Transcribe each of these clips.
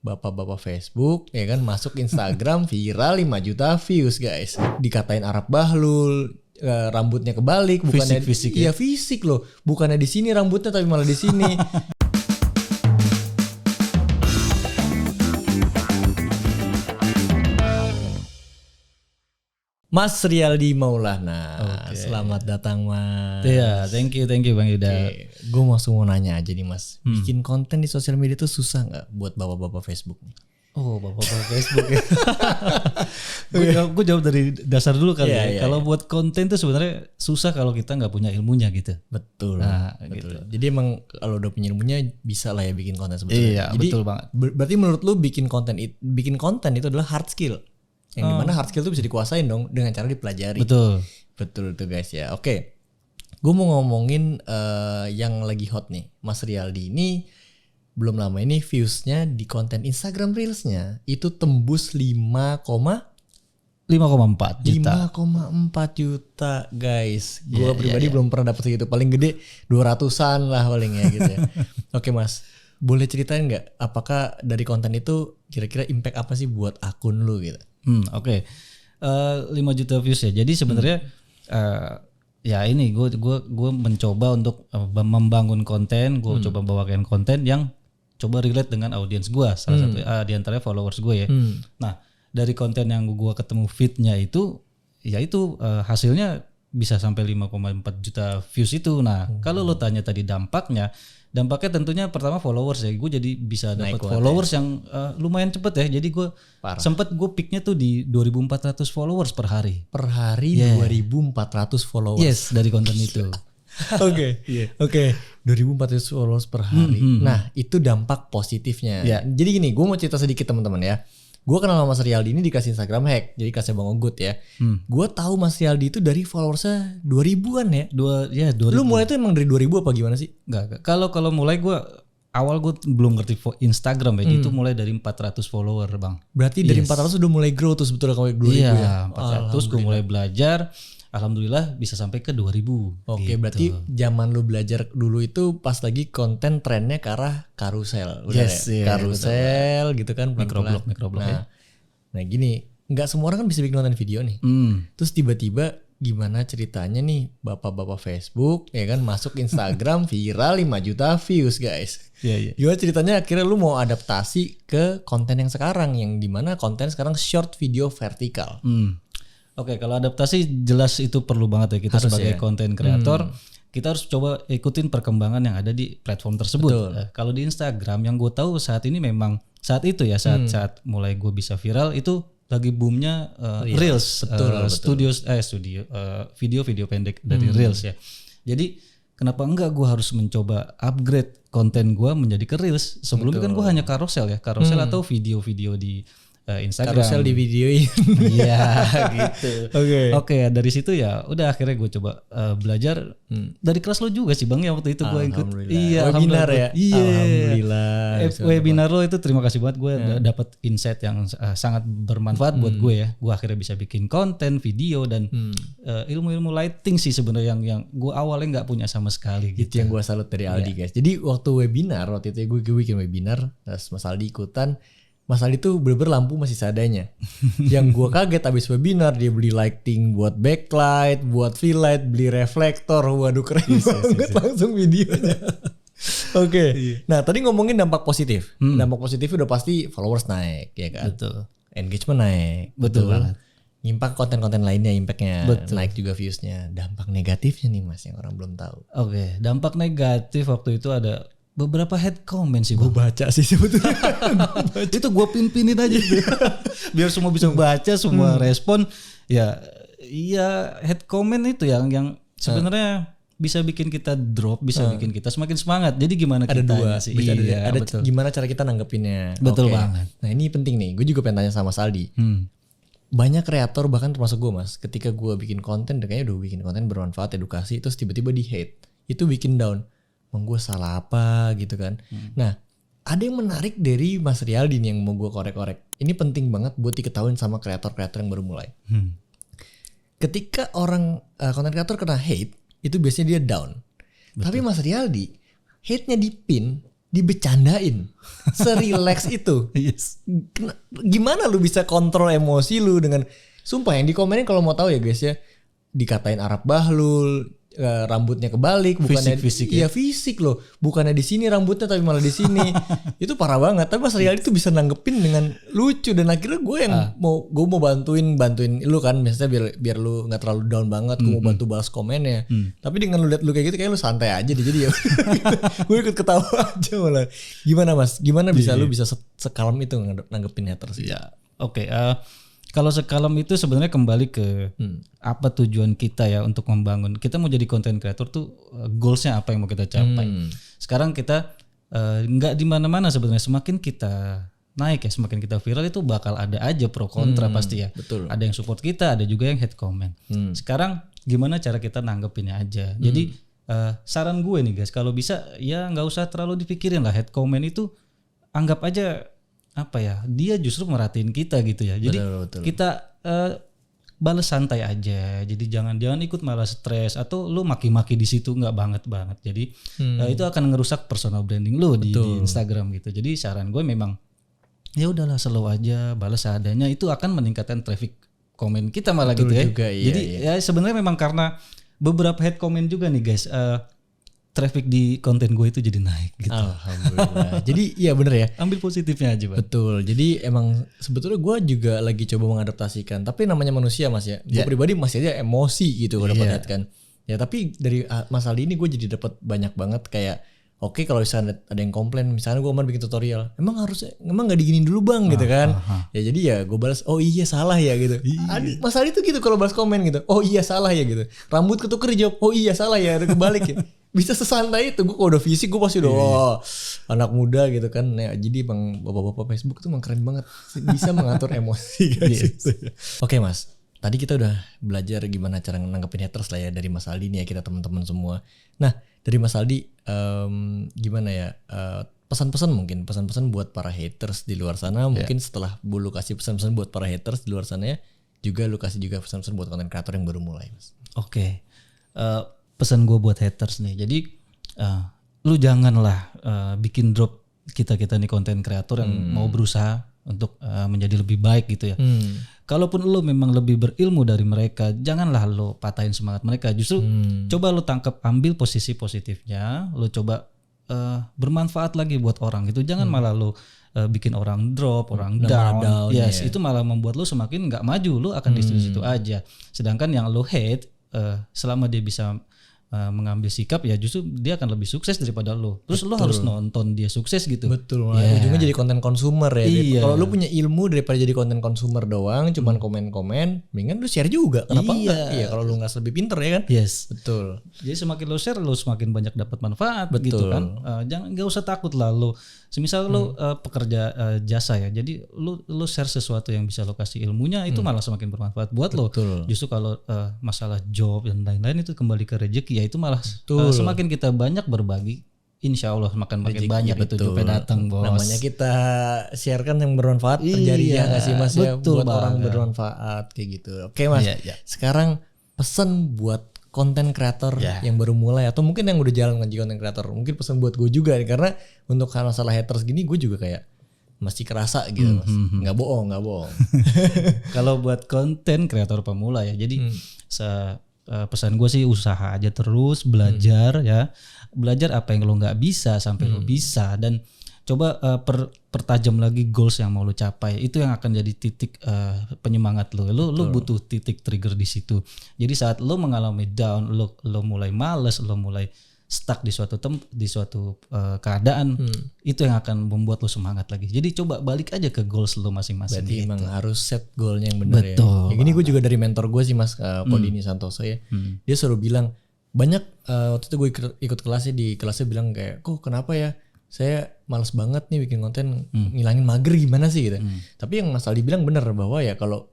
bapak-bapak Facebook ya kan masuk Instagram viral 5 juta views guys. Dikatain Arab Bahlul, rambutnya kebalik, bukannya fisik ya fisik loh, bukannya di sini rambutnya tapi malah di sini. Mas Riyaldi Maulana, selamat datang Mas. Iya, thank you Bang Yuda. Gue langsung mau nanya aja nih Mas, bikin konten di sosial media tuh susah nggak buat bapak-bapak Facebook? Oh, bapak-bapak Facebook ya. Gue jawab dari dasar dulu kali ya. Kalau buat konten tuh sebenarnya susah kalau kita nggak punya ilmunya gitu. Betul. Nah, betul. Gitu. Jadi emang kalau udah punya ilmunya bisa lah ya bikin konten sebetulnya. Iya, betul banget. Berarti menurut lu bikin konten itu adalah hard skill. Yang dimana hard skill itu bisa dikuasain dong dengan cara dipelajari. Betul tuh guys ya. Oke, gue mau ngomongin yang lagi hot nih. Mas Riyaldi ini belum lama ini viewsnya di konten Instagram Reelsnya itu tembus 5,4 juta guys. Gue pribadi belum pernah dapet segitu. Paling gede 200-an lah paling ya gitu ya. Oke Mas, boleh ceritain nggak apakah dari konten itu kira-kira impact apa sih buat akun lu gitu? Oke. 5 juta views ya. Jadi sebenarnya ya ini gue mencoba untuk membangun konten, gue coba bawakan konten yang coba relate dengan audiens gue, salah satu di antara followers gue ya. Nah, dari konten yang gue ketemu feed-nya itu ya itu hasilnya bisa sampai 5,4 juta views itu. Nah, kalau lo tanya tadi dampaknya tentunya pertama followers ya. Gue jadi bisa dapat followers yang lumayan cepet ya. Jadi gue sempet gue peaknya tuh di 2.400 followers per hari. Per hari 2.400 followers. Yes, dari konten itu. Oke. 2.400 followers per hari. Nah, itu dampak positifnya. Jadi gini, gue mau cerita sedikit teman-teman ya. Gue kenal sama Mas Riyaldi ini dikasih Instagram hack, jadi kasih Bang Ogut ya. Gue tahu Mas Riyaldi itu dari followersnya 2000-an ya. 2000. Lu mulai tuh emang dari 2000 apa gimana sih? Enggak. Kalau mulai gue awal gue belum ngerti Instagram ya, itu mulai dari 400 follower Bang. Berarti dari 400 udah mulai grow tuh sebetulnya kalau 2000 ya. Iya, 400 gue mulai belajar. Alhamdulillah bisa sampai ke 2000. Oke, gitu. Berarti zaman lu belajar dulu itu pas lagi konten trennya ke arah karusel. Karusel gitu kan. Microblog Nah, nah gini, nggak semua orang kan bisa bikin konten video nih. Terus tiba-tiba gimana ceritanya nih bapak-bapak Facebook ya kan masuk Instagram viral 5 juta views guys. Gimana ceritanya akhirnya lu mau adaptasi ke konten yang sekarang yang dimana konten sekarang short video vertikal. Oke, kalau adaptasi jelas itu perlu banget ya kita sebagai konten kreator. Kita harus coba ikutin perkembangan yang ada di platform tersebut. Kalau di Instagram yang gue tahu saat ini memang saat mulai gue bisa viral itu lagi boomnya Reels, video pendek dari Reels ya. Jadi kenapa enggak gue harus mencoba upgrade konten gue menjadi ke Reels? Sebelumnya kan gue hanya karusel atau video-video di Instagram. Karusel di videoin. Iya gitu. Oke, dari situ ya udah akhirnya gue coba belajar dari kelas lo juga sih Bang ya waktu itu gue ikut. Iya, webinar ya. Iya. Alhamdulillah. Webinar lo itu terima kasih banget gue dapat insight yang sangat bermanfaat buat gue ya. Gue akhirnya bisa bikin konten, video dan ilmu-ilmu lighting sih sebenarnya yang gue awalnya nggak punya sama sekali gitu. Itu yang gue salut dari Aldi guys. Jadi waktu itu gue bikin webinar, terus Mas Aldi ikutan. Mas Aldi tuh bener-bener lampu masih seadanya. Yang gue kaget abis webinar dia beli lighting buat backlight, buat fill light, beli reflektor. Waduh keren banget langsung videonya. Nah tadi ngomongin dampak positif. Dampak positif udah pasti followers naik ya kan. Betul. Engagement naik. Betul banget. Impact konten-konten lainnya impactnya naik juga viewsnya. Dampak negatifnya nih Mas yang orang belum tahu. Oke, dampak negatif waktu itu ada beberapa head comment sih Bang. Gue baca sih sebetulnya. Itu gue pin-pinin aja biar semua bisa baca, semua respon. Ya, iya head comment itu yang sebenarnya bisa bikin kita drop, bisa bikin kita semakin semangat. Jadi gimana ada dua sih? Ada gimana cara kita nanggepinnya. Betul banget. Nah ini penting nih. Gue juga pengen tanya sama Saldi. Banyak kreator bahkan termasuk gue Mas, ketika gue bikin konten, kayaknya udah bikin konten bermanfaat, edukasi, terus tiba-tiba di hate, itu bikin down. Gue salah apa gitu kan. Nah ada yang menarik dari Mas Riyaldi nih yang mau gue korek-korek. Ini penting banget buat diketahui sama kreator-kreator yang baru mulai. Ketika orang konten kreator kena hate, itu biasanya dia down. Tapi Mas Riyaldi hate-nya di pin, dibecandain. Serelax itu. Yes. Gimana lu bisa kontrol emosi lu dengan, sumpah yang dikomenin kalau mau tahu ya guys ya, dikatain Arab Bahlul, rambutnya kebalik, bukannya Fisik iya fisik loh, bukannya di sini rambutnya tapi malah di sini. Itu parah banget. Tapi Mas Riyadi tuh bisa nanggepin dengan lucu, dan akhirnya gue yang gue mau bantuin lu kan, biasanya biar lu nggak terlalu down banget, gue mau bantu balas komennya. Tapi dengan lu lihat lu kayak gitu, kayak lu santai aja deh, jadi ya gue ikut ketawa aja malah. Gimana Mas? Gimana bisa lu bisa sekalem itu nanggepin haters? Ya, oke. Kalau sekalem itu sebenarnya kembali ke apa tujuan kita ya untuk membangun. Kita mau jadi content creator tuh goalsnya apa yang mau kita capai. Sekarang kita nggak di mana-mana sebenarnya. Semakin kita naik ya, semakin kita viral itu bakal ada aja pro kontra pasti ya. Betul. Ada yang support kita, ada juga yang hate comment. Sekarang gimana cara kita nanggepinnya aja. Jadi saran gue nih guys, kalau bisa ya nggak usah terlalu dipikirin lah hate comment itu, anggap aja apa ya, dia justru merhatiin kita gitu ya. Jadi betul. kita balas santai aja. Jadi jangan ikut malah stres atau lu maki-maki di situ, nggak banget. Jadi itu akan ngerusak personal branding lu di Instagram gitu. Jadi saran gue memang ya udahlah slow aja, balas seadanya, itu akan meningkatkan traffic komen kita malah gitu ya. Juga, iya, jadi ya sebenarnya memang karena beberapa hate comment juga nih guys, traffic di konten gue itu jadi naik gitu. Alhamdulillah. Jadi iya bener ya. Ambil positifnya aja, Bang. Betul. Jadi emang sebetulnya gue juga lagi coba mengadaptasikan. Tapi namanya manusia Mas ya. Gue pribadi masih aja emosi gitu kalau dapat hate kan. Ya tapi dari Mas Aldi ini gue jadi dapat banyak banget kayak, oke, kalau misalnya ada yang komplain, misalnya gue kemarin bikin tutorial, emang nggak diginin dulu bang gitu kan. Ya jadi ya gue balas, oh iya salah ya gitu. Mas Aldi tuh gitu kalau balas komen gitu, oh iya salah ya gitu. Rambut ketuker dijawab, oh iya salah ya, ada kebalik ya. Bisa sesantai itu. Gue kalau udah fisik gue pasti udah wah, anak muda gitu kan. Nah, jadi bang bapak-bapak Facebook tuh emang keren banget, bisa mengatur emosi guys. Oke Mas, tadi kita udah belajar gimana cara nanggepin haters lah ya dari Mas Aldi nih ya, kita teman-teman semua. Nah dari Mas Aldi gimana ya, pesan-pesan buat para haters di luar sana. Mungkin setelah lu kasih pesan-pesan buat para haters di luar sana ya, juga lu kasih juga pesan-pesan buat konten kreator yang baru mulai Mas. Oke. Pesan gue buat haters nih, jadi lu janganlah bikin drop kita nih konten kreator yang mau berusaha untuk menjadi lebih baik gitu ya. Kalaupun lu memang lebih berilmu dari mereka, janganlah lu patahin semangat mereka. Justru coba lu tangkap, ambil posisi positifnya, lu coba bermanfaat lagi buat orang gitu. Jangan malah lu bikin orang drop, orang down. Yes, itu malah membuat lu semakin nggak maju. Lu akan di situ aja. Sedangkan yang lu hate, selama dia bisa mengambil sikap, ya justru dia akan lebih sukses daripada lo. Terus lo harus nonton dia sukses gitu. Betul. Ujungnya jadi konten consumer ya. Iya. Kalau lo punya ilmu, daripada jadi konten consumer doang, cuman komen-komen, mendingan lo share juga. Kenapa enggak? Iya, kalau lo nggak lebih pinter ya kan. Yes. Betul. Jadi semakin lo share, lo semakin banyak dapat manfaat. Betul. Gitu kan. Jangan, nggak usah takut lah lo. Semisal lo pekerja jasa ya, jadi lo share sesuatu yang bisa lo kasih ilmunya, itu malah semakin bermanfaat buat lo. Justru kalau masalah job dan lain-lain itu kembali ke rezeki ya, itu malah semakin kita banyak berbagi, insya Allah makin banyak itu jodohnya datang bos. Namanya kita sharekan yang bermanfaat, terjadi ya nggak sih Mas ya, buat banget. Orang bermanfaat kayak gitu. Oke Mas, sekarang pesan buat konten kreator yang baru mulai atau mungkin yang udah jalan ngaji konten kreator, mungkin pesan buat gue juga nih, karena untuk masalah haters gini gue juga kayak masih kerasa gitu Mas. Nggak bohong. Kalau buat konten kreator pemula ya, jadi pesan gue sih usaha aja terus, belajar ya, belajar apa yang lo nggak bisa sampai lo bisa, dan coba pertajam lagi goals yang mau lo capai. Itu yang akan jadi titik penyemangat lo butuh titik trigger di situ. Jadi saat lo mengalami down, lo mulai males, lo mulai stuck di suatu keadaan, itu yang akan membuat lo semangat lagi. Jadi coba balik aja ke goals lo masing-masing. Berarti emang harus set goalnya yang benar ya. Yang ini gue juga dari mentor gue sih Mas, Kodini Santoso ya. Dia selalu bilang banyak, waktu itu gue ikut kelasnya, di kelasnya bilang kayak, kok kenapa ya saya malas banget nih bikin konten, ngilangin mager gimana sih gitu. Tapi yang Mas Aldi bilang benar, bahwa ya kalau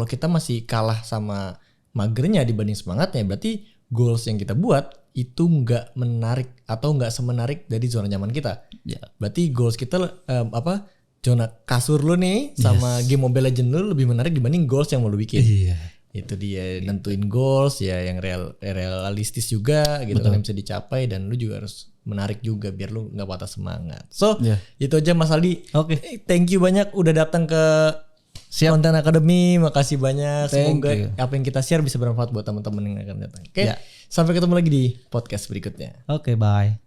kita masih kalah sama magernya dibanding semangatnya, berarti goals yang kita buat itu nggak menarik atau nggak semenarik dari zona nyaman kita. Berarti goals kita zona kasur lu nih sama game Mobile Legends lu lebih menarik dibanding goals yang mau lu bikin. Itu dia, nentuin goals ya yang realistis juga gitu kan, yang bisa dicapai, dan lu juga harus menarik juga biar lu nggak patah semangat. So itu aja Mas Aldi. Thank you banyak udah datang ke Konten Academy. Makasih banyak. Semoga apa yang kita share bisa bermanfaat buat teman-teman yang akan datang. Oke. Sampai ketemu lagi di podcast berikutnya. Oke, bye.